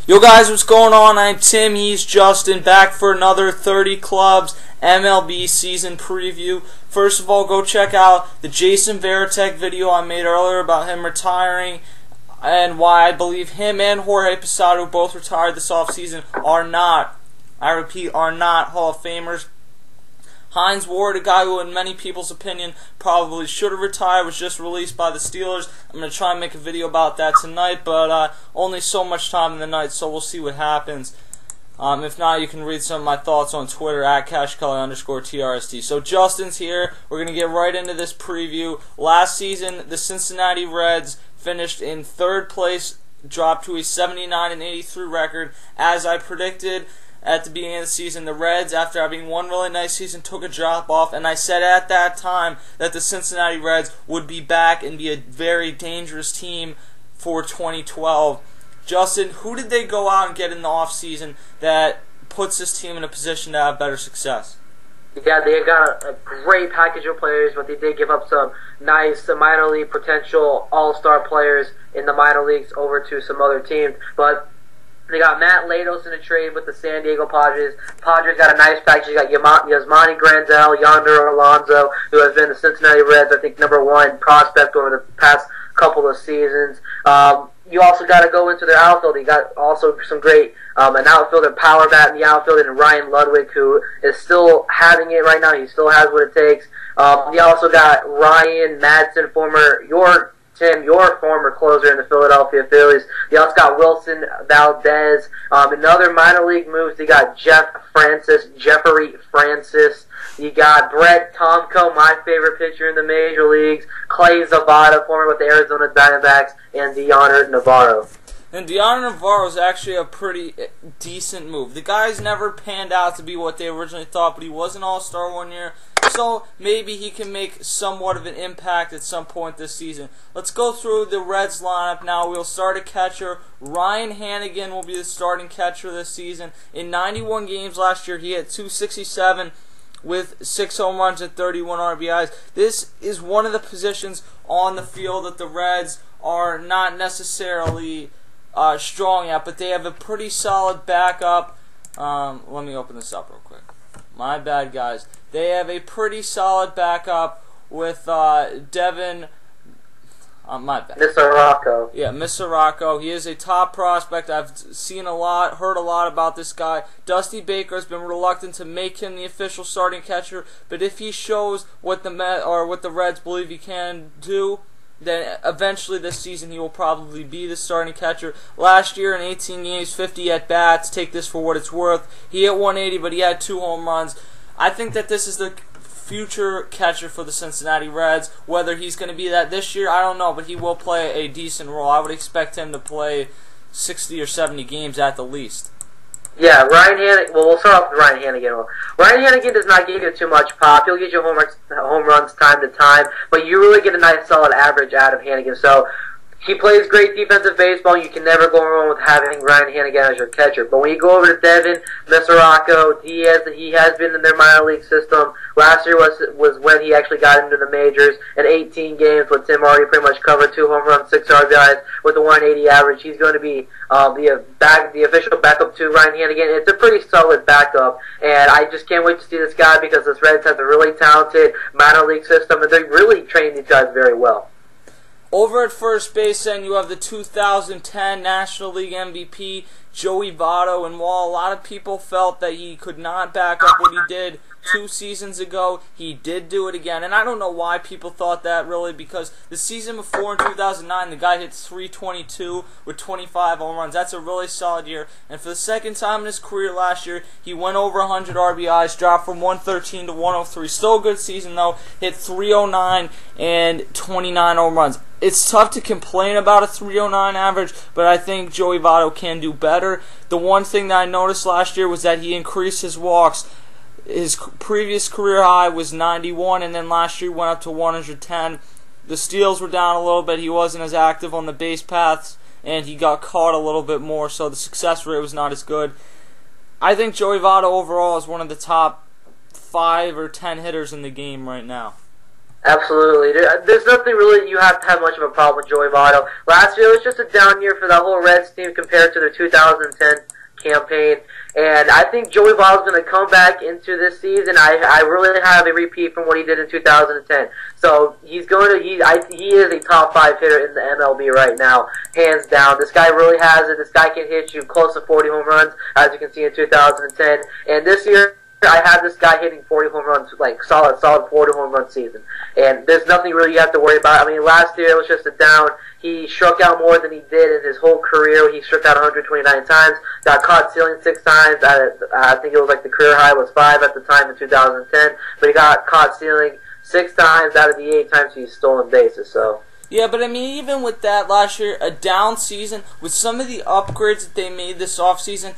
Yo guys, what's going on? I'm Tim, he's Justin, back for another 30 Clubs MLB season preview. First of all, go check out the Jason Varitek video I made earlier about him retiring and why I believe him and Jorge Posada, who both retired this offseason, are not, I repeat, are not Hall of Famers. Hines Ward, a guy who in many people's opinion probably should have retired, was just released by the Steelers. I'm going to try and make a video about that tonight, but only so much time in the night, so we'll see what happens. If not, you can read some of my thoughts on Twitter at CashKelly_TRST. So Justin's here. We're going to get right into this preview. Last season, the Cincinnati Reds finished in third place, dropped to a 79-83 record. As I predicted at the beginning of the season, the Reds, after having one really nice season, took a drop off, and I said at that time that the Cincinnati Reds would be back and be a very dangerous team for 2012. Justin, who did they go out and get in the offseason that puts this team in a position to have better success? Yeah, they got a great package of players, but they did give up some nice minor league potential all-star players in the minor leagues over to some other teams, but they got Matt Latos in a trade with the San Diego Padres. Padres got a nice package. You got Yasmani Grandal, Yonder Alonso, who has been the Cincinnati Reds, I think, #1 prospect over the past couple of seasons. You also got to go into their outfield. You got also some great an outfielder, power bat in the outfield, and Ryan Ludwig, who is still having it right now. He still has what it takes. You also got Ryan Madsen, your former closer in the Philadelphia Phillies. You also got Wilson Valdez. In other minor league moves, you got Jeffrey Francis. You got Brett Tomko, my favorite pitcher in the major leagues. Clay Zavada, former with the Arizona Diamondbacks, and Dioner Navarro. And Dioner Navarro is actually a pretty decent move. The guy's never panned out to be what they originally thought, but he was an all-star one year, so maybe he can make somewhat of an impact at some point this season. Let's go through the Reds lineup now. We'll start at catcher. Ryan Hanigan will be the starting catcher this season. In 91 games last year, he had .267 with 6 home runs and 31 RBIs. This is one of the positions on the field that the Reds are not necessarily strong at, but they have a pretty solid backup. Let me open this up real quick. My bad, guys. They have a pretty solid backup with Devin. My bad. Mr. Rocco. Yeah, Mr. Rocco. He is a top prospect. I've seen a lot, heard a lot about this guy. Dusty Baker has been reluctant to make him the official starting catcher, but if he shows what the Reds believe he can do, then eventually this season he will probably be the starting catcher. Last year in 18 games, 50 at-bats. Take this for what it's worth. He hit 180, but he had 2 home runs. I think that this is the future catcher for the Cincinnati Reds. Whether he's going to be that this year, I don't know, but he will play a decent role. I would expect him to play 60 or 70 games at the least. Yeah, Ryan Hanigan. Well, we'll start off with Ryan Hanigan. Ryan Hanigan does not give you too much pop. He'll get you home runs time to time, but you really get a nice solid average out of Hanigan. So he plays great defensive baseball. You can never go wrong with having Ryan Hanigan as your catcher. But when you go over to Devin Mesoraco, he has been in their minor league system. Last year was when he actually got into the majors. In 18 games, with Tim already pretty much covered, 2 home runs, 6 RBIs with a 180 average. He's going to be the official backup to Ryan Hanigan. It's a pretty solid backup, and I just can't wait to see this guy because this Reds have a really talented minor league system, and they really train these guys very well. Over at first base, then, you have the 2010 National League MVP, Joey Votto, and while a lot of people felt that he could not back up what he did 2 seasons ago, he did do it again. And I don't know why people thought that, really, because the season before in 2009, the guy hit .322 with 25 home runs. That's a really solid year. And for the second time in his career last year, he went over 100 RBIs, dropped from 113 to 103. Still a good season, though. Hit .309 and 29 home runs. It's tough to complain about a .309 average, but I think Joey Votto can do better. The one thing that I noticed last year was that he increased his walks. His previous career high was 91, and then last year went up to 110. The steals were down a little bit. He wasn't as active on the base paths, and he got caught a little bit more, so the success rate was not as good. I think Joey Votto overall is one of the top 5 or 10 hitters in the game right now. Absolutely. There's nothing really you have to have much of a problem with Joey Votto. Last year was just a down year for that whole Reds team compared to their 2010 campaign. And I think Joey Votto's going to come back into this season. I really have a repeat from what he did in 2010. So he's going to he is a top 5 hitter in the MLB right now, hands down. This guy really has it. This guy can hit you close to 40 home runs, as you can see in 2010. And this year, I have this guy hitting 40 home runs, like solid 40 home run season. And there's nothing really you have to worry about. I mean, last year it was just a down. He struck out more than he did in his whole career. He struck out 129 times, got caught stealing 6 times. I think it was like the career high was 5 at the time in 2010. But he got caught stealing 6 times out of the 8 times he's stolen bases. So. Yeah, but I mean, even with that last year, a down season, with some of the upgrades that they made this offseason,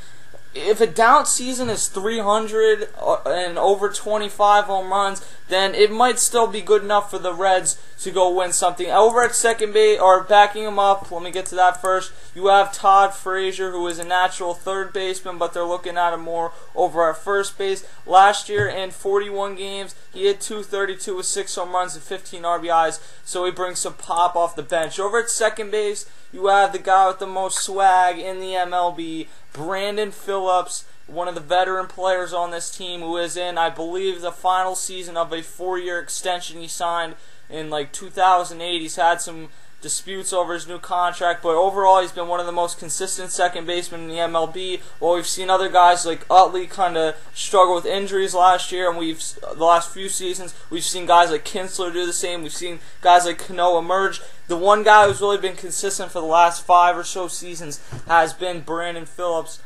if a down season is 300 and over 25 home runs, then it might still be good enough for the Reds to go win something. Over at second base, or backing him up, let me get to that first, you have Todd Frazier, who is a natural third baseman, but they're looking at him more over at first base. Last year, in 41 games, he hit .232 with 6 home runs and 15 RBIs, so he brings some pop off the bench. Over at second base, you have the guy with the most swag in the MLB, Brandon Phillips, one of the veteran players on this team, who is in, I believe, the final season of a 4-year extension he signed in like 2008. He's had some disputes over his new contract, but overall he's been one of the most consistent second basemen in the MLB. Well, we've seen other guys like Utley kind of struggle with injuries last year, and the last few seasons we've seen guys like Kinsler do the same. We've seen guys like Cano emerge. The one guy who's really been consistent for the last 5 or so seasons has been Brandon Phillips.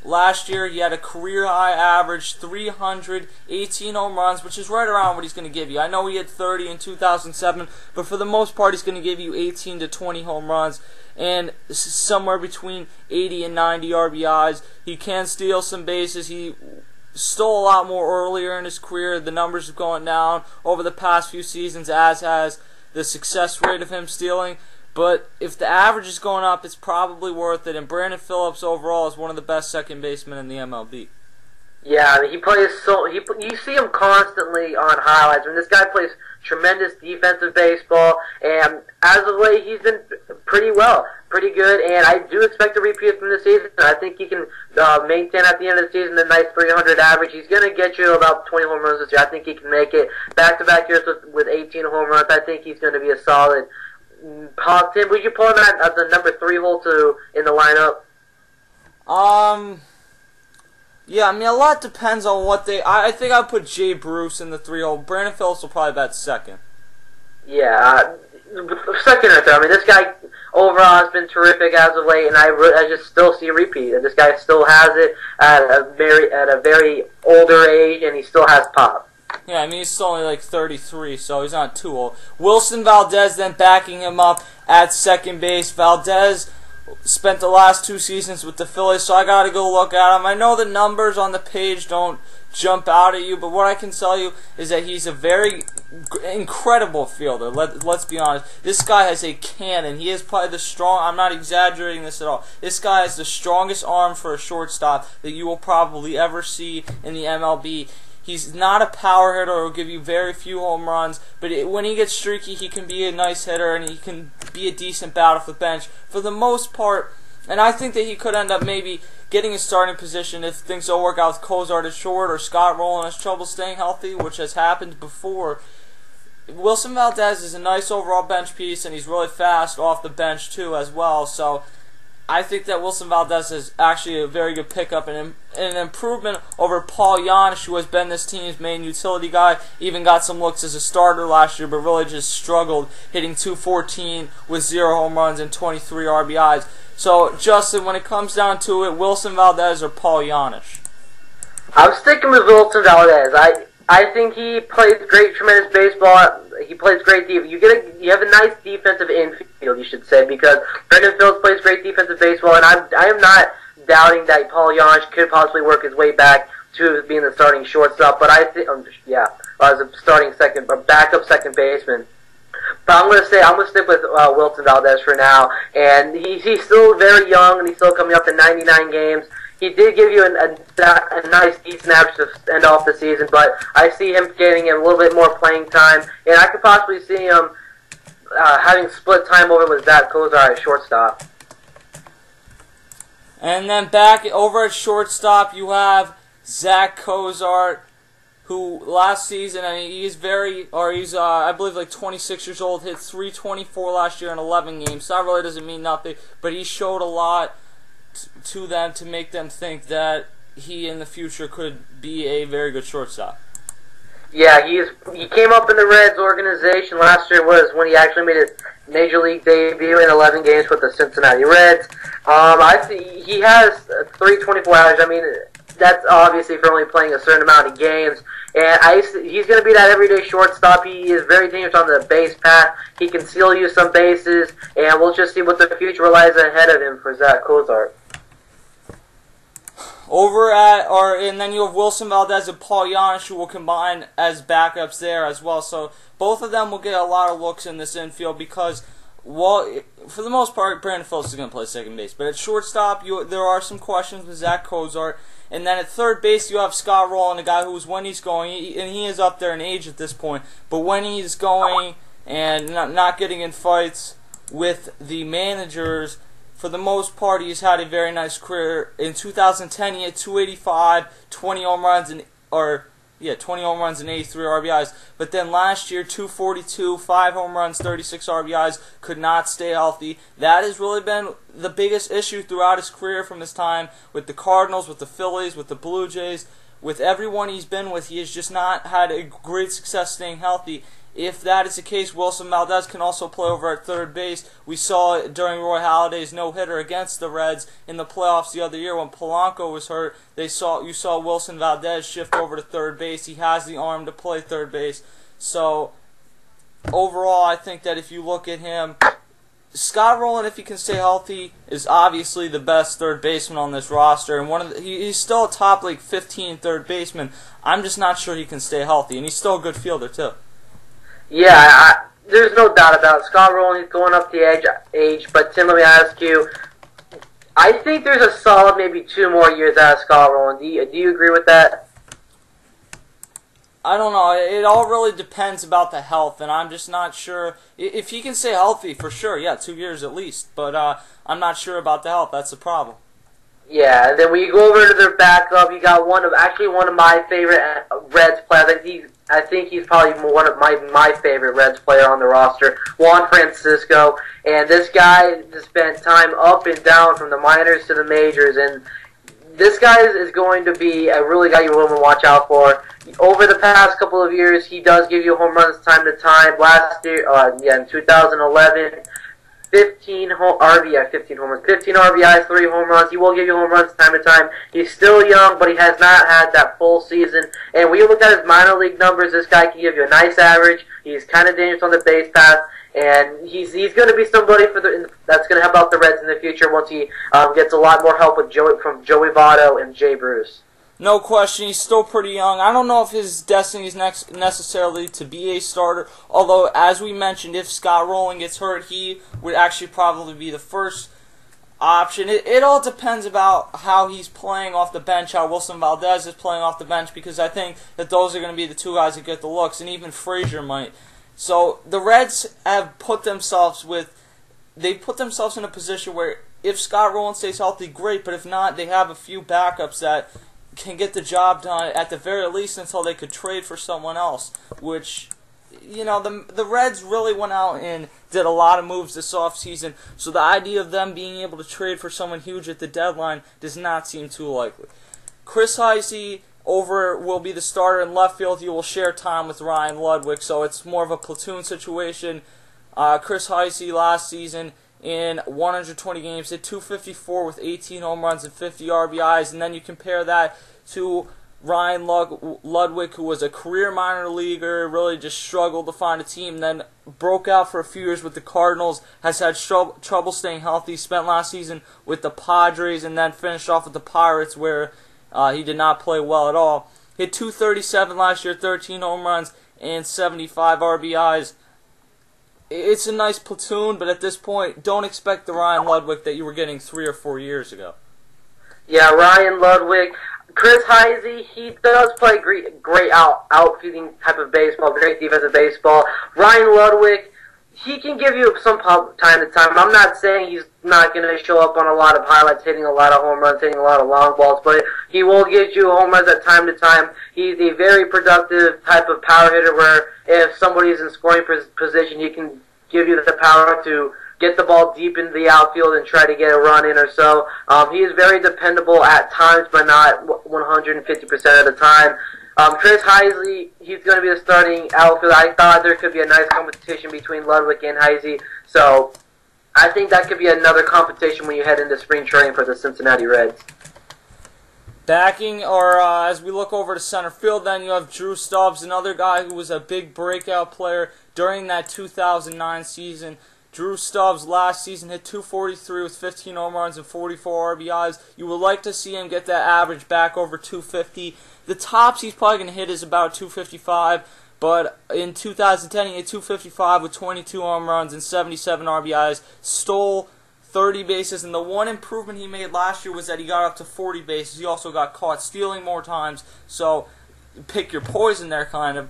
Last year, he had a career-high average, 318 home runs, which is right around what he's going to give you. I know he had 30 in 2007, but for the most part, he's going to give you 18 to 20 home runs, and this is somewhere between 80 and 90 RBIs. He can steal some bases. He stole a lot more earlier in his career. The numbers have gone down over the past few seasons, as has the success rate of him stealing. But if the average is going up, it's probably worth it. And Brandon Phillips overall is one of the best second basemen in the MLB. Yeah, I mean, he plays you see him constantly on highlights. I mean, this guy plays tremendous defensive baseball, and as of late, he's been pretty good. And I do expect a repeat from this season. I think he can maintain at the end of the season a nice 300 average. He's going to get you about 20 home runs this year. I think he can make it back-to-back years with 18 home runs. I think he's going to be a solid. Tim, would you pull him at the number 3 hole in the lineup? Yeah, I mean, a lot depends on what they... I think I'd put Jay Bruce in the 3 hole. Brandon Phillips will probably bat second. Yeah, second or third. I mean, this guy overall has been terrific as of late, and I just still see a repeat. This guy still has it at a very older age, and he still has pop. Yeah, I mean, he's still only like 33, so he's not too old. Wilson Valdez then backing him up at second base. Valdez spent the last 2 seasons with the Phillies, so I got to go look at him. I know the numbers on the page don't jump out at you, but what I can tell you is that he's a very incredible fielder. Let's be honest. This guy has a cannon. He is probably I'm not exaggerating this at all. This guy has the strongest arm for a shortstop that you will probably ever see in the MLB. He's not a power hitter or will give you very few home runs, but when he gets streaky, he can be a nice hitter and he can be a decent bat off the bench for the most part. And I think that he could end up maybe getting a starting position if things don't work out with Cozart at short or Scott Rowland has trouble staying healthy, which has happened before. Wilson Valdez is a nice overall bench piece, and he's really fast off the bench too as well. So I think that Wilson Valdez is actually a very good pickup and an improvement over Paul Janisch, who has been this team's main utility guy. Even got some looks as a starter last year, but really just struggled, hitting .214 with 0 home runs and 23 RBIs. So, Justin, when it comes down to it, Wilson Valdez or Paul Janisch? I'm sticking with Wilson Valdez. I think he plays great, tremendous baseball. He plays great defense. You have a nice defensive infield, you should say, because Brandon Phillips plays great defensive baseball, and I am not doubting that Paul Janisch could possibly work his way back to being the starting shortstop. But I think, as a starting second, or backup second baseman. But I'm gonna stick with Wilson Valdez for now, and he's still very young, and he's still coming up to 99 games. he did give you a nice, decent average to end off the season, but I see him getting a little bit more playing time, and I could possibly see him having split time over with Zach Kozar at shortstop. And then back over at shortstop, you have Zach Kozar, who last season, I mean, he's I believe like 26 years old, hit .324 last year in 11 games. So that really doesn't mean nothing, but he showed a lot to them to make them think that he in the future could be a very good shortstop. Yeah, he came up in the Reds organization last year. Was when he actually made his major league debut in 11 games with the Cincinnati Reds. I see he has .324 average. I mean, that's obviously for only playing a certain amount of games. And he's going to be that everyday shortstop. He is very dangerous on the base path. He can steal you some bases, and we'll just see what the future lies ahead of him for Zach Kozar. And then you have Wilson Valdez and Paul Yanish, who will combine as backups there as well. So both of them will get a lot of looks in this infield because, well, for the most part, Brandon Phillips is going to play second base. But at shortstop, there are some questions with Zach Kozar. And then at third base, you have Scott Rowland, a guy who's, when he's going, and he is up there in age at this point, but when he's going and not getting in fights with the managers, for the most part, he's had a very nice career. In 2010, he had 285, 20 home runs, and 83 RBIs. But then last year, 242, 5 home runs, 36 RBIs, could not stay healthy. That has really been the biggest issue throughout his career, from his time with the Cardinals, with the Phillies, with the Blue Jays. With everyone he's been with, he has just not had a great success staying healthy. If that is the case, Wilson Valdez can also play over at third base. We saw it during Roy Halladay's no-hitter against the Reds in the playoffs the other year when Polanco was hurt. You saw Wilson Valdez shift over to third base. He has the arm to play third base. So overall, I think that if you look at him, Scott Rowland, if he can stay healthy, is obviously the best third baseman on this roster, and he's still a top 15 third baseman. I'm just not sure he can stay healthy, and he's still a good fielder too. Yeah, there's no doubt about it. Scott Rowland is going up the age, but Tim, let me ask you, I think there's a solid maybe 2 more years out of Scott Rowland. Do you agree with that? I don't know. It all really depends about the health, and I'm just not sure. If he can stay healthy, for sure, yeah, 2 years at least. But I'm not sure about the health. That's the problem. Yeah, and then when you go over to their backup, you got one of my favorite Reds players. I think he's probably one of my favorite Reds player on the roster, Juan Francisco. And this guy has spent time up and down from the minors to the majors, and this guy is going to be a really guy you want to watch out for. Over the past couple of years, he does give you home runs time to time. Last year, in 2011, 15 RBIs, 3 home runs. He will give you home runs time to time. He's still young, but he has not had that full season. And when you look at his minor league numbers, this guy can give you a nice average. He's kind of dangerous on the base path, and he's going to be somebody that's going to help out the Reds in the future once he gets a lot more help from Joey Votto and Jay Bruce. No question, he's still pretty young. I don't know if his destiny is necessarily to be a starter, although, as we mentioned, if Scott Rowland gets hurt, he would actually probably be the first option. It all depends about how he's playing off the bench, how Wilson Valdez is playing off the bench, because I think that those are going to be the 2 guys that get the looks, and even Frazier might. So the Reds have put themselves in a position where if Scott Rowland stays healthy, great, but if not, they have a few backups that can get the job done at the very least until they could trade for someone else, which, the Reds really went out and did a lot of moves this offseason, so the idea of them being able to trade for someone huge at the deadline does not seem too likely. Chris Heisey will be the starter in left field. He will share time with Ryan Ludwig, so it's more of a platoon situation. Chris Heisey last season in 120 games hit .254 with 18 home runs and 50 RBIs, and then you compare that to Ryan Ludwig, who was a career minor leaguer, really just struggled to find a team, then broke out for a few years with the Cardinals, has had trouble staying healthy, spent last season with the Padres, and then finished off with the Pirates, where he did not play well at all. Hit .237 last year, 13 home runs, and 75 RBIs. It's a nice platoon, but at this point, don't expect the Ryan Ludwig that you were getting 3 or 4 years ago. Yeah, Ryan Ludwig. Chris Heisey, he does play great outfielding type of baseball, great defensive baseball. Ryan Ludwig, he can give you some time to time. I'm not saying he's not going to show up on a lot of highlights, hitting a lot of home runs, hitting a lot of long balls, but he will get you home runs at time to time. He's a very productive type of power hitter where if somebody's in scoring position, he can give you the power to get the ball deep into the outfield and try to get a run in or so. He is very dependable at times, but not 150% of the time. Chris Heisey, he's going to be the starting outfielder. I thought there could be a nice competition between Ludwig and Heisey, so I think that could be another competition when you head into spring training for the Cincinnati Reds. Backing, or as we look over to center field, then you have Drew Stubbs, another guy who was a big breakout player during that 2009 season. Drew Stubbs last season hit .243 with 15 home runs and 44 RBIs. You would like to see him get that average back over .250. The tops he's probably going to hit is about .255, but in 2010 he hit .255 with 22 home runs and 77 RBIs, stole 30 bases, and the one improvement he made last year was that he got up to 40 bases. He also got caught stealing more times, so pick your poison there kind of.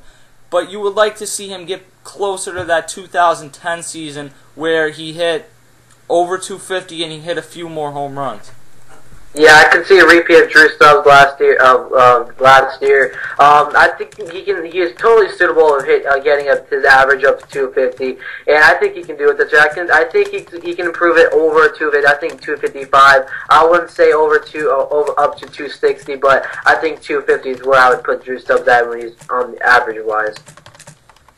But you would like to see him get closer to that 2010 season where he hit over .250 and he hit a few more home runs. Yeah, I can see a repeat of Drew Stubbs last year. I think he is totally suitable of getting up his average up to .250, and I think he can do it. I think he can improve it over .250. I think .255. I wouldn't say up to .260, but I think .250 is where I would put Drew Stubbs at when he's on the average wise.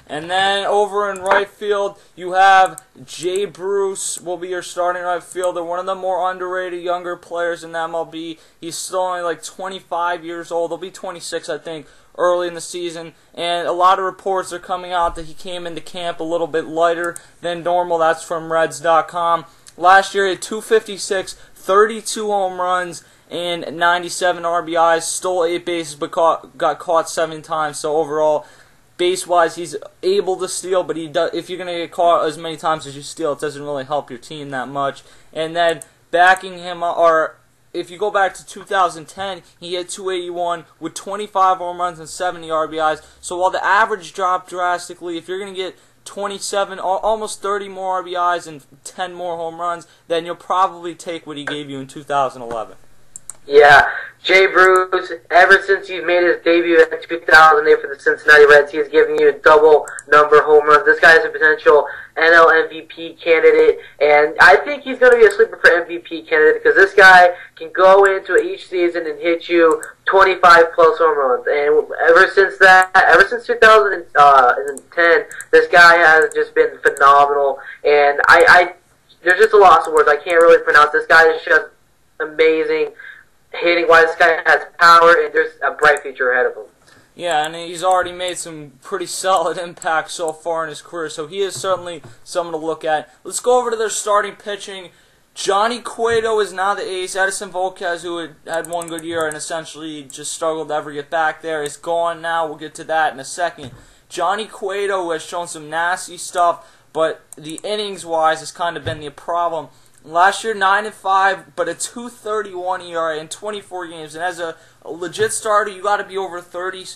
And then over in right field, you have Jay Bruce will be your starting right fielder, one of the more underrated younger players in MLB. He's still only like 25 years old. He'll be 26, I think, early in the season. And a lot of reports are coming out that he came into camp a little bit lighter than normal. That's from Reds.com. Last year, he had .256, 32 home runs, and 97 RBIs, stole 8 bases, but got caught 7 times. So overall, base-wise, he's able to steal, but if you're going to get caught as many times as you steal, it doesn't really help your team that much. And then backing him up, or if you go back to 2010, he had .281 with 25 home runs and 70 RBIs. So while the average dropped drastically, if you're going to get 27, almost 30 more RBIs and 10 more home runs, then you'll probably take what he gave you in 2011. Yeah, Jay Bruce, ever since he made his debut in 2008 for the Cincinnati Reds, he has given you a double number of home runs. This guy is a potential NL MVP candidate, and I think he's going to be a sleeper for MVP candidate because this guy can go into each season and hit you 25 plus home runs. And ever since 2010, this guy has just been phenomenal. And there's just a loss of words. I can't really pronounce. This guy is just amazing. Hitting wise, this guy has power, and there's a bright future ahead of him. Yeah, and he's already made some pretty solid impacts so far in his career, so he is certainly someone to look at. Let's go over to their starting pitching. Johnny Cueto is now the ace. Edison Volquez, who had one good year and essentially just struggled to ever get back there, is gone now. We'll get to that in a second. Johnny Cueto has shown some nasty stuff, but the innings-wise has kind of been the problem. Last year, 9-5, but a .231 ERA in 24 games. And as a legit starter, you got to be over 30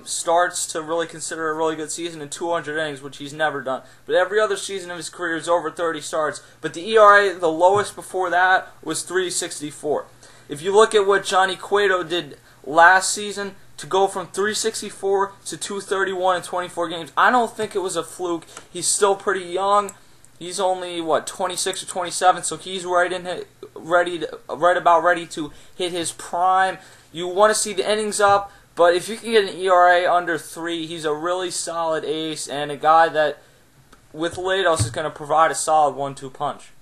starts to really consider a really good season in 200 innings, which he's never done. But every other season of his career is over 30 starts. But the ERA, the lowest before that, was .364. If you look at what Johnny Cueto did last season, to go from .364 to .231 in 24 games, I don't think it was a fluke. He's still pretty young. He's only, 26 or 27, so he's right about ready to hit his prime. You want to see the innings up, but if you can get an ERA under 3, he's a really solid ace and a guy that, with Lados, is going to provide a solid 1-2 punch.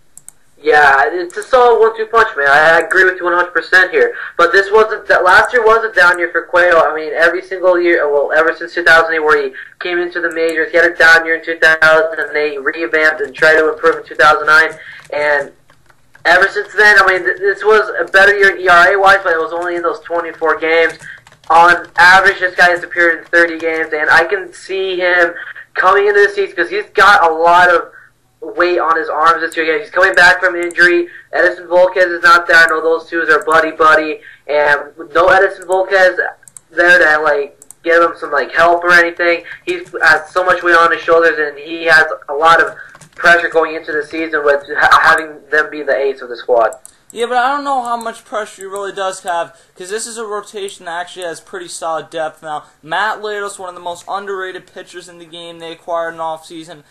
Yeah, it's a solid 1-2 punch, man. I agree with you 100% here. But last year was a down year for Cueto. I mean, every single year, ever since 2008 where he came into the majors, he had a down year in 2008, revamped and tried to improve in 2009. And ever since then, I mean, this was a better year ERA-wise, but it was only in those 24 games. On average, this guy has appeared in 30 games, and I can see him coming into the season because he's got a lot of weight on his arms this year. He's coming back from injury. Edison Volquez is not there. I know those two are buddy, and with no Edison Volquez there to like give him some like help or anything. He has so much weight on his shoulders, and he has a lot of pressure going into the season with having them be the ace of the squad. Yeah, but I don't know how much pressure he really does have, because this is a rotation that actually has pretty solid depth now. Matt Latos, one of the most underrated pitchers in the game, they acquired in offseason.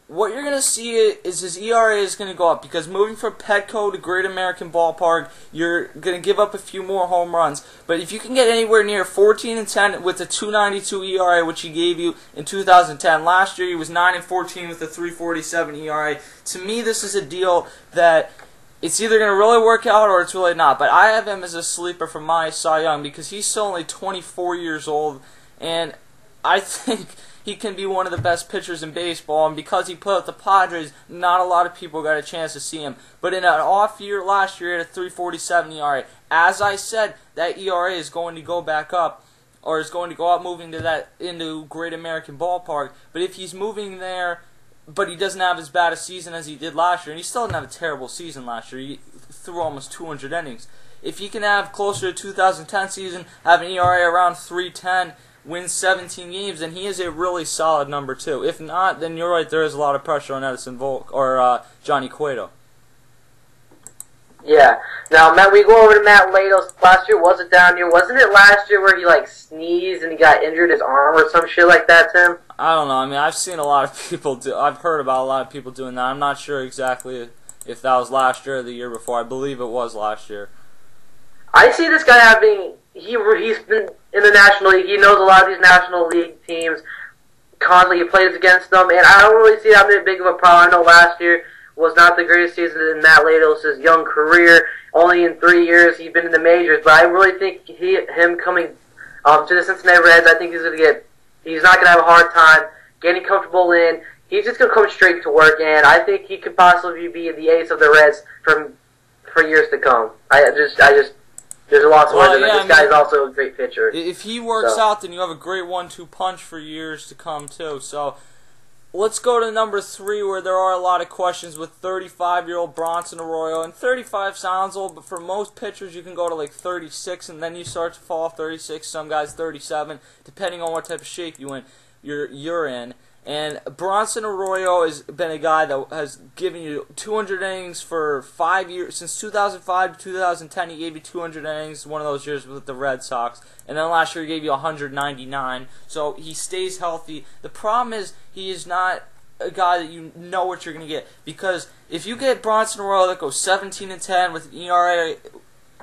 What you're going to see is his ERA is going to go up, because moving from Petco to Great American Ballpark, you're going to give up a few more home runs. But if you can get anywhere near 14-10 with a 2.92 ERA, which he gave you in 2010, last year he was 9-14 with a 3.47 ERA. To me, this is a deal that it's either going to really work out or it's really not. But I have him as a sleeper for my Cy Young because he's still only 24 years old, and I think he can be one of the best pitchers in baseball. And because he put up the Padres, not a lot of people got a chance to see him. But in an off year last year, he had a 3.47 ERA. As I said, that ERA is going to go back up, or is going to go up moving to into Great American Ballpark. But if he's moving there, but he doesn't have as bad a season as he did last year, and he still didn't have a terrible season last year. He threw almost 200 innings. If he can have closer to 2010 season, have an ERA around 3.10, win 17 games, then he is a really solid number 2. If not, then you're right, there is a lot of pressure on Edison Volk or Johnny Cueto. Yeah. Now, Matt, we go over to Matt Latos. Last year was a down year. Wasn't it last year where he like sneezed and he got injured his arm or some shit like that, Tim? I don't know. I mean, I've seen a lot of people do. I've heard about a lot of people doing that. I'm not sure exactly if that was last year or the year before. I believe it was last year. I see this guy having. He's been in the National League. He knows a lot of these National League teams. Constantly, he plays against them, and I don't really see that big of a problem. I know last year was not the greatest season in Matt Latos' young career. Only in 3 years he's been in the majors, but I really think him coming to the Cincinnati Reds, I think he's not going to have a hard time getting comfortable in. He's just going to come straight to work, and I think he could possibly be the ace of the Reds for years to come. There's a lot more than that. This guy's also a great pitcher. If he works out, then you have a great 1-2 punch for years to come, too. So let's go to number 3, where there are a lot of questions with 35-year-old Bronson Arroyo. And 35 sounds old, but for most pitchers, you can go to like 36, and then you start to fall off 36. Some guys 37, depending on what type of shape you're in. And Bronson Arroyo has been a guy that has given you 200 innings for 5 years. Since 2005 to 2010, he gave you 200 innings, one of those years with the Red Sox. And then last year he gave you 199. So he stays healthy. The problem is he is not a guy that you know what you're going to get. Because if you get Bronson Arroyo that goes 17-10 with an ERA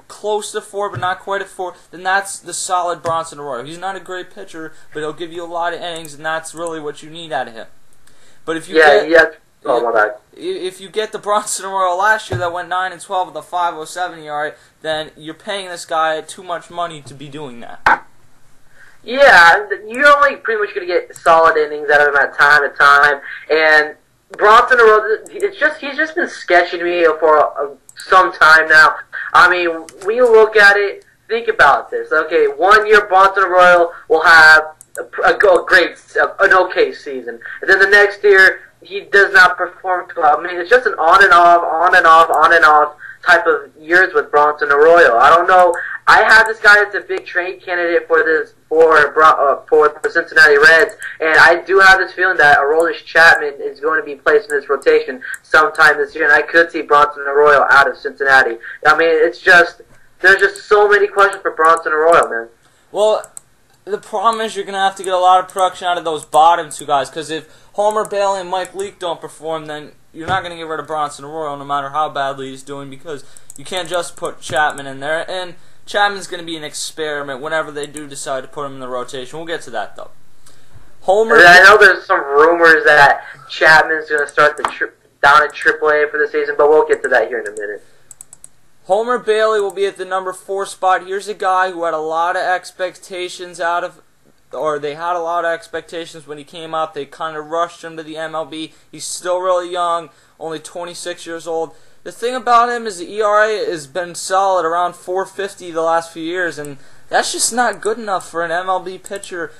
close to 4 but not quite at 4, then that's the solid Bronson Arroyo. He's not a great pitcher, but he'll give you a lot of innings, and that's really what you need out of him. But if you if you get the Bronson Arroyo last year that went 9-12 with a 5.07 ERA, then you're paying this guy too much money to be doing that. Yeah, you're only pretty much going to get solid innings out of him at time to time, and Bronson Arroyo, he's just been sketchy to me for some time now. I mean, when you look at it, think about this. Okay, 1 year Bronson Arroyo will have an okay season, and then the next year he does not perform well. I mean, it's just an on and off type of years with Bronson Arroyo. I don't know. I have this guy as a big trade candidate for the Cincinnati Reds, and I do have this feeling that Aroldis Chapman is going to be placed in this rotation sometime this year, and I could see Bronson Arroyo out of Cincinnati. I mean, there's just so many questions for Bronson Arroyo, man. Well, the problem is you're going to have to get a lot of production out of those bottom 2 guys, because if Homer Bailey and Mike Leake don't perform, then you're not going to get rid of Bronson Arroyo no matter how badly he's doing, because you can't just put Chapman in there. And Chapman's going to be an experiment whenever they do decide to put him in the rotation. We'll get to that, though. I know there's some rumors that Chapman's going to start down at AAA for the season, but we'll get to that here in a minute. Homer Bailey will be at the number 4 spot. Here's a guy who had a lot of expectations they had a lot of expectations when he came up. They kind of rushed him to the MLB. He's still really young, only 26 years old. The thing about him is the ERA has been solid around 4.50 the last few years, and that's just not good enough for an MLB pitcher.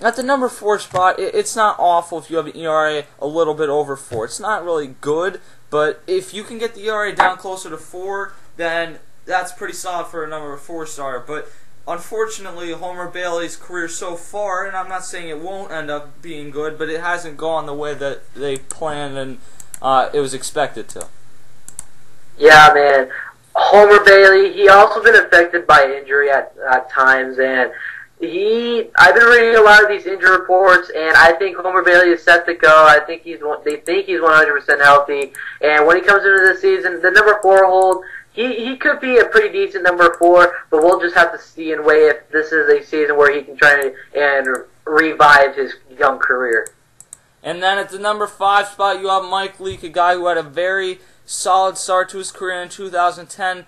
at the number 4 spot, it's not awful if you have an ERA a little bit over 4. It's not really good, but if you can get the ERA down closer to 4, then that's pretty solid for a number 4 starter. But unfortunately, Homer Bailey's career so far, and I'm not saying it won't end up being good, but it hasn't gone the way that they planned and it was expected to. Yeah, man. Homer Bailey, he also been affected by injury at times, and I've been reading a lot of these injury reports, and I think Homer Bailey is set to go. They think he's 100% healthy, and when he comes into the season, the number 4 hold, he could be a pretty decent number 4, but we'll just have to see and weigh if this is a season where he can try and revive his young career. And then at the number 5 spot, you have Mike Leake, a guy who had a very solid start to his career in 2010,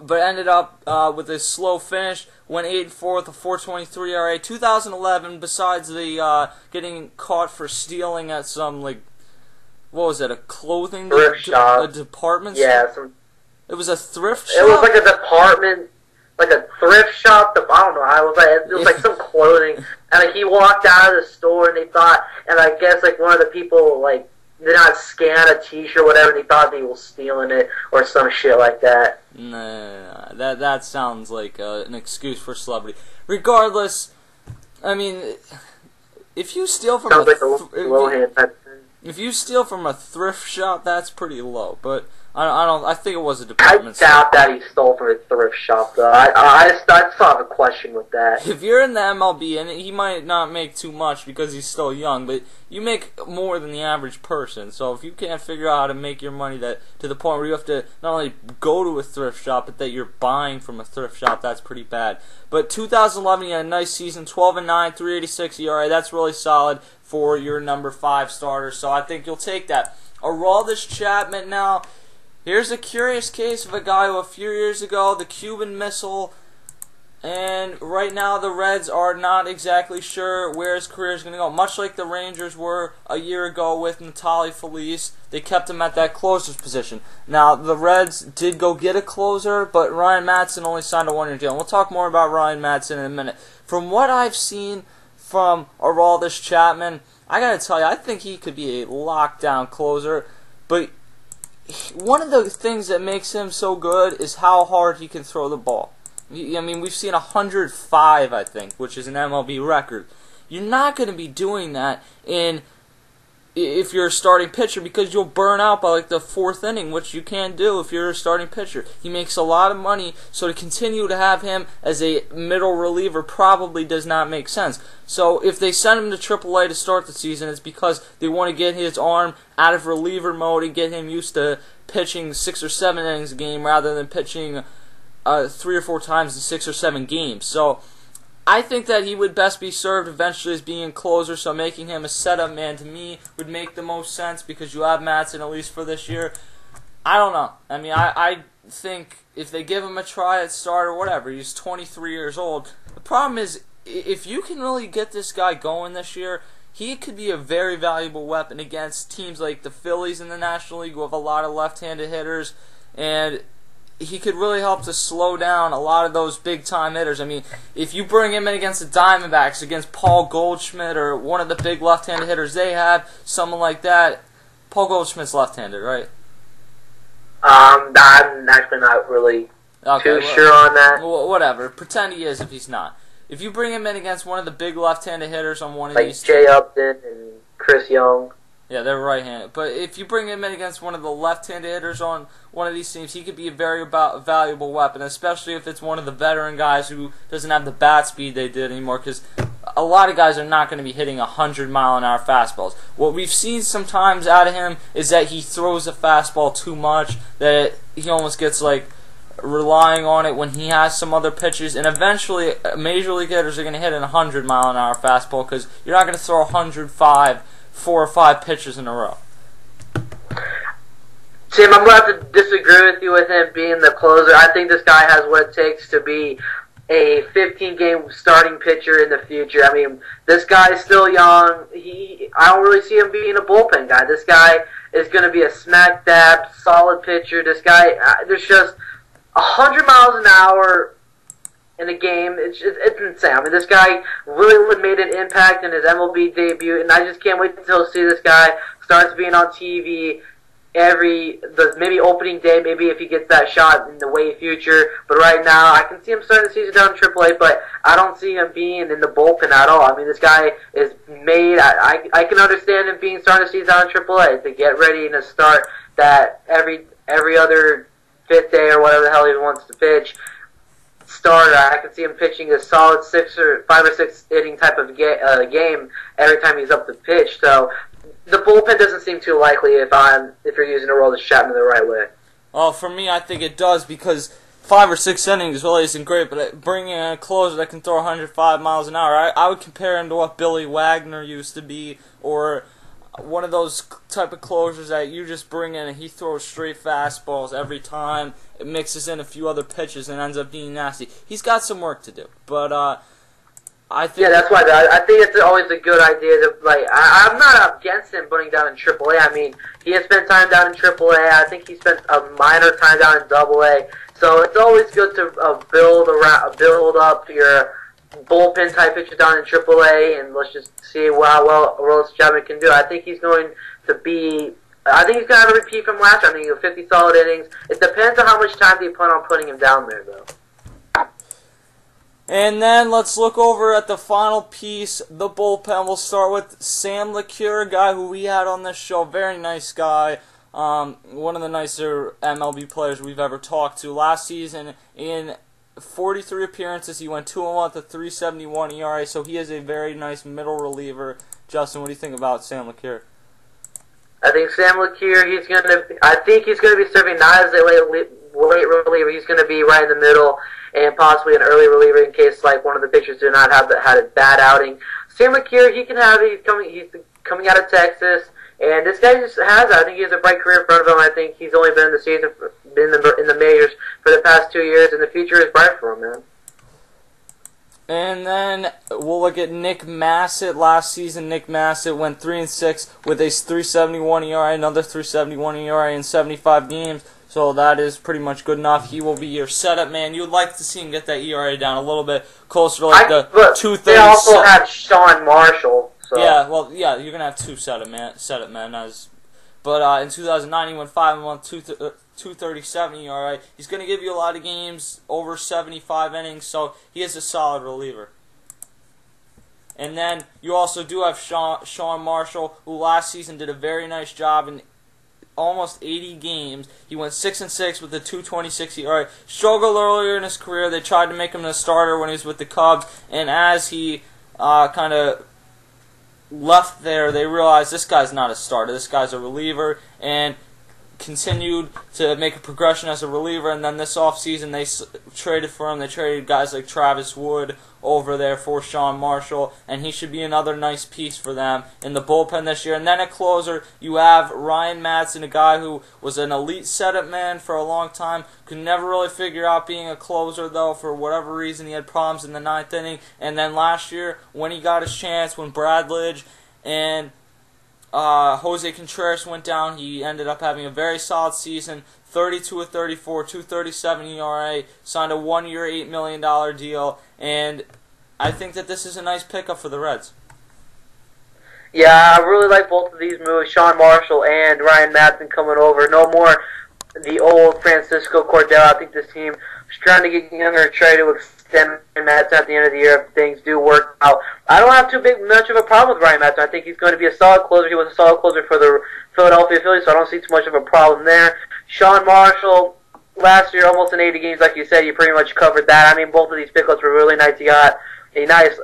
but ended up with a slow finish. Went 8-4 with a 4.23 ERA. 2011, besides the getting caught for stealing at some, like, what was it, a clothing shop, a department store? Yeah, it was a thrift shop. It was like a department, like a thrift shop. I don't know. It was like some clothing, and like, he walked out of the store, and they thought, and I guess like one of the people like did not scan a T-shirt or whatever, and they thought they was stealing it or some shit like that. Nah, that sounds like an excuse for celebrity. Regardless, I mean, if you steal from if you steal from a thrift shop, that's pretty low. But I think it was a department store. I doubt that he stole from a thrift shop, though. I still have a question with that. If you're in the MLB, and he might not make too much because he's still young, but you make more than the average person. So if you can't figure out how to make your money to the point where you have to not only go to a thrift shop, but that you're buying from a thrift shop, that's pretty bad. But 2011, he had a nice season, 12-9, 3.86 ERA. That's really solid for your number 5 starter. So I think you'll take that. Aroldis Chapman now. Here's a curious case of a guy who a few years ago, the Cuban Missile, and right now the Reds are not exactly sure where his career is going to go. Much like the Rangers were a year ago with Natali Feliz, they kept him at that closer's position. Now, the Reds did go get a closer, but Ryan Madson only signed a 1-year deal. And we'll talk more about Ryan Madson in a minute. From what I've seen from Aroldis Chapman, I got to tell you, I think he could be a lockdown closer, but one of the things that makes him so good is how hard he can throw the ball. I mean, we've seen 105, I think, which is an MLB record. You're not going to be doing that if you're a starting pitcher, because you'll burn out by like the 4th inning, which you can't do if you're a starting pitcher. He makes a lot of money, so to continue to have him as a middle reliever probably does not make sense. So if they send him to AAA to start the season, it's because they want to get his arm out of reliever mode and get him used to pitching 6 or 7 innings a game rather than pitching 3 or 4 times in 6 or 7 games. So I think that he would best be served eventually as being closer, so making him a setup man to me would make the most sense because you have Madson at least for this year. I don't know. I mean, I think if they give him a try at start or whatever, he's 23 years old. The problem is, if you can really get this guy going this year, he could be a very valuable weapon against teams like the Phillies in the National League who have a lot of left-handed hitters, and he could really help to slow down a lot of those big-time hitters. I mean, if you bring him in against the Diamondbacks, against Paul Goldschmidt or one of the big left-handed hitters they have, someone like that. Paul Goldschmidt's left-handed, right? I'm actually not really too sure on that. Well, whatever. Pretend he is if he's not. If you bring him in against one of the big left-handed hitters on one of these... Like Jay Upton and Chris Young. Yeah, they're right-handed. But if you bring him in against one of the left-handed hitters on one of these teams, he could be a very valuable weapon, especially if it's one of the veteran guys who doesn't have the bat speed they did anymore, because a lot of guys are not going to be hitting 100-mile-an-hour fastballs. What we've seen sometimes out of him is that he throws a fastball too much, that he almost gets like relying on it when he has some other pitches, and eventually major league hitters are going to hit an 100-mile-an-hour fastball because you're not going to throw 105 4 or 5 pitches in a row. Tim, I'm going to have to disagree with you with him being the closer. I think this guy has what it takes to be a 15-game starting pitcher in the future. I mean, this guy is still young. I don't really see him being a bullpen guy. This guy is going to be a smack dab, solid pitcher. This guy, there's just 100 miles an hour in the game. It's insane. I mean, this guy really made an impact in his MLB debut, and I just can't wait until see this guy starts being on TV maybe opening day, maybe if he gets that shot in the way future. But right now, I can see him starting the season down in AAA, but I don't see him being in the bullpen at all. I mean, this guy is made. I can understand him being starting the season down in AAA to get ready and to start that every other fifth day or whatever the hell he wants to pitch. Starter, I can see him pitching a solid 5 or 6 inning type of game every time he's up to pitch. So the bullpen doesn't seem too likely if you're using Aroldis Chapman the right way. Well, for me, I think it does because 5 or 6 innings really isn't great, but bringing in a closer that can throw 105 miles an hour, I would compare him to what Billy Wagner used to be, or one of those type of closers that you just bring in and he throws straight fastballs every time. It mixes in a few other pitches and ends up being nasty. He's got some work to do, but I think... Yeah, that's why I think it's always a good idea to, I'm not against him putting down in AAA. I mean, he has spent time down in AAA. I think he spent a minor time down in AA. So it's always good to build up your bullpen type pitcher down in AAA, and let's just see how well Aroldis Chapman can do. I think he's going to have a repeat from last year. I think he'll 50 solid innings. It depends on how much time they plan on putting him down there, though. And then let's look over at the final piece, the bullpen. We'll start with Sam LeCure, a guy who we had on this show. Very nice guy. One of the nicer MLB players we've ever talked to. Last season, in 43 appearances, he went 2-1 with a 3.71 ERA, so he is a very nice middle reliever. Justin, what do you think about Sam LeCure? I think Sam LeCure, he's going to be serving not as a late reliever. He's going to be right in the middle and possibly an early reliever in case one of the pitchers do not had a bad outing. Sam LeCure, he's coming out of Texas, and this guy just has. I think he has a bright career in front of him. I think he's only been in the season, in the majors for the past 2 years, and the future is bright for him, man. And then we'll look at Nick Massett. Last season, Nick Massett went 3-6 with a 3.71 ERA, another 3.71 ERA in 75 games. So that is pretty much good enough. He will be your setup man. You would like to see him get that ERA down a little bit closer to the 2.30. They also have Sean Marshall. So. Yeah, well, yeah, you're gonna have two setup men. But in 2009, he went 5-1, 2.37 ERA. He's gonna give you a lot of games over 75 innings, so he is a solid reliever. And then you also do have Sean Marshall, who last season did a very nice job in almost 80 games. He went 6-6 with a 2.26 ERA. Struggled earlier in his career. They tried to make him a starter when he was with the Cubs, and as he kind of left there, they realized this guy's not a starter. This guy's a reliever, and continued to make a progression as a reliever. And then this offseason, they traded for him. They traded guys like Travis Wood over there for Sean Marshall, and he should be another nice piece for them in the bullpen this year. And then at closer, you have Ryan Madson, a guy who was an elite setup man for a long time, could never really figure out being a closer, though. For whatever reason, he had problems in the 9th inning. And then last year, when he got his chance, when Brad Lidge and Jose Contreras went down, he ended up having a very solid season, 32 of 34, 2.37 ERA, signed a 1-year, $8 million deal, and I think that this is a nice pickup for the Reds. Yeah, I really like both of these moves, Sean Marshall and Ryan Madson coming over. No more the old Francisco Cordero. I think this team is trying to get younger and try to extend Madson at the end of the year if things do work out. I don't have much of a problem with Ryan Madson. I think he's going to be a solid closer. He was a solid closer for the Philadelphia Phillies, so I don't see too much of a problem there. Sean Marshall, last year, almost in 80 games, like you said, you pretty much covered that. I mean, both of these pickups were really nice. You got a nice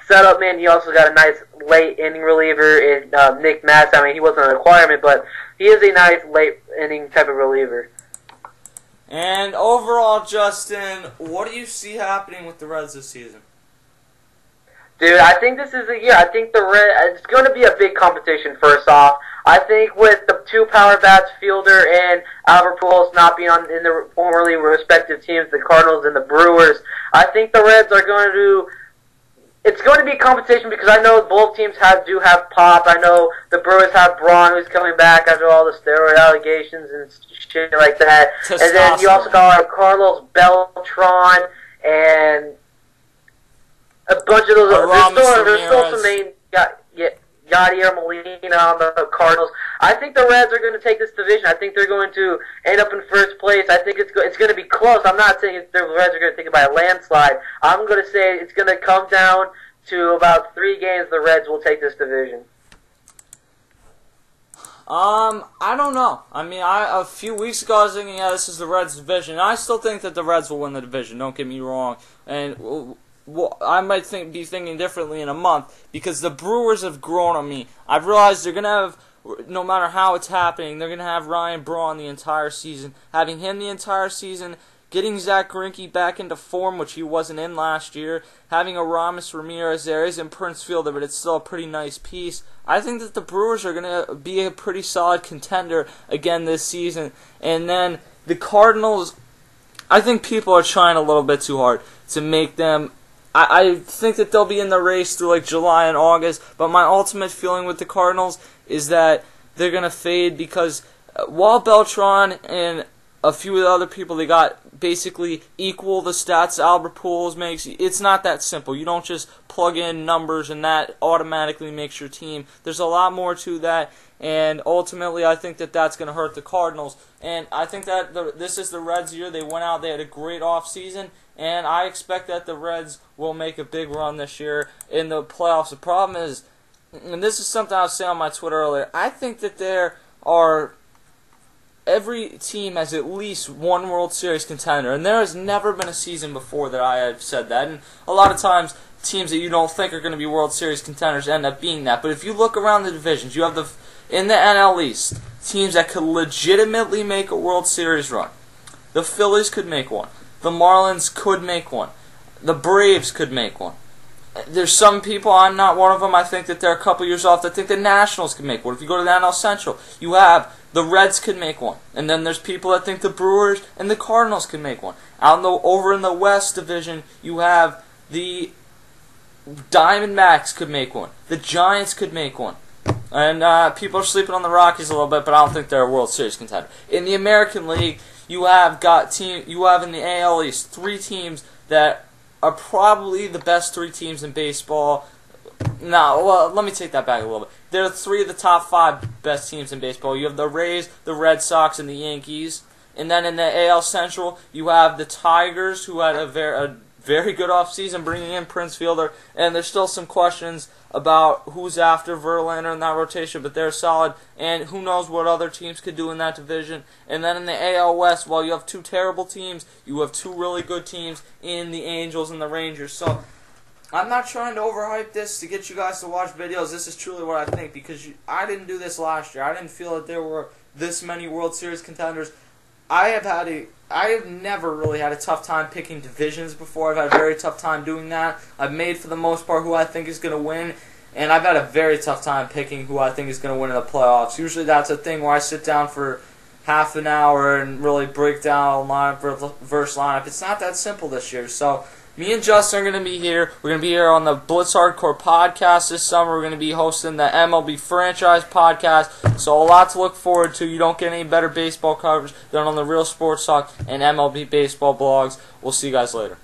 setup man. You also got a nice late inning reliever in Nick Mass. I mean, he wasn't a requirement, but he is a nice late inning type of reliever. And overall, Justin, what do you see happening with the Reds this season? Dude, I think this is a year. I think it's going to be a big competition, first off. I think with the two power bats, Fielder and Albert Pujols not being in the formerly respective teams, the Cardinals and the Brewers, I think the Reds are going to... It's going to be competition because I know both teams do have pop. I know the Brewers have Braun, who's coming back after all the steroid allegations and shit like that. And then you also got Carlos Beltran and a bunch of those. There's still some names. Yadier Molina on the Cardinals. I think the Reds are going to take this division. I think they're going to end up in first place. I think it's going to be close. I'm not saying the Reds are going to take it by a landslide. I'm going to say it's going to come down to about 3 games. The Reds will take this division. I don't know. I mean, a few weeks ago I was thinking, yeah, this is the Reds' division. I still think that the Reds will win the division. Don't get me wrong. And I might be thinking differently in a month because the Brewers have grown on me. I've realized they're going to have, no matter how it's happening, they're going to have Ryan Braun the entire season. Having him the entire season, getting Zach Greinke back into form, which he wasn't in last year, having a Aramis Ramirez there, isn't Prince Fielder, but it's still a pretty nice piece. I think that the Brewers are going to be a pretty solid contender again this season. And then the Cardinals, I think people are trying a little bit too hard to make them. I think that they'll be in the race through like July and August, but my ultimate feeling with the Cardinals is that they're going to fade because while Beltran and a few of the other people they got basically equal the stats Albert Pujols makes, it's not that simple. You don't just plug in numbers and that automatically makes your team. There's a lot more to that, and ultimately I think that that's going to hurt the Cardinals. And I think that this is the Reds' year. They went out, they had a great offseason, and I expect that the Reds will make a big run this year in the playoffs. The problem is, and this is something I was saying on my Twitter earlier, I think that there are, every team has at least one World Series contender, and there has never been a season before that I have said that. And a lot of times, teams that you don't think are going to be World Series contenders end up being that. But if you look around the divisions, you have in the NL East, teams that could legitimately make a World Series run. The Phillies could make one. The Marlins could make one. The Braves could make one. There's some people, I'm not one of them, I think that they're a couple years off, that think the Nationals can make one. If you go to the NL Central, you have the Reds could make one. And then there's people that think the Brewers and the Cardinals can make one. Over in the West Division, you have the Diamondbacks could make one. The Giants could make one. And people are sleeping on the Rockies a little bit, but I don't think they're a World Series contender. In the American League, you have in the AL East 3 teams that are probably the best 3 teams in baseball. No, well, let me take that back a little bit. They're 3 of the top 5 best teams in baseball. You have the Rays, the Red Sox, and the Yankees. And then in the AL Central, you have the Tigers, who had a very good offseason, bringing in Prince Fielder. And there's still some questions about who's after Verlander in that rotation, but they're solid. And who knows what other teams could do in that division. And then in the AL West, while you have 2 terrible teams, you have 2 really good teams in the Angels and the Rangers. So I'm not trying to overhype this to get you guys to watch videos. This is truly what I think, because I didn't do this last year. I didn't feel that there were this many World Series contenders. I have never really had a tough time picking divisions before. I've had a very tough time doing that. I've made, for the most part, who I think is going to win, and I've had a very tough time picking who I think is going to win in the playoffs. Usually that's a thing where I sit down for half an hour and really break down lineup versus lineup. It's not that simple this year. So me and Justin are going to be here. We're going to be here on the Blitz Hardcore podcast this summer. We're going to be hosting the MLB Franchise podcast. So a lot to look forward to. You don't get any better baseball coverage than on the Real Sports Talk and MLB Baseball blogs. We'll see you guys later.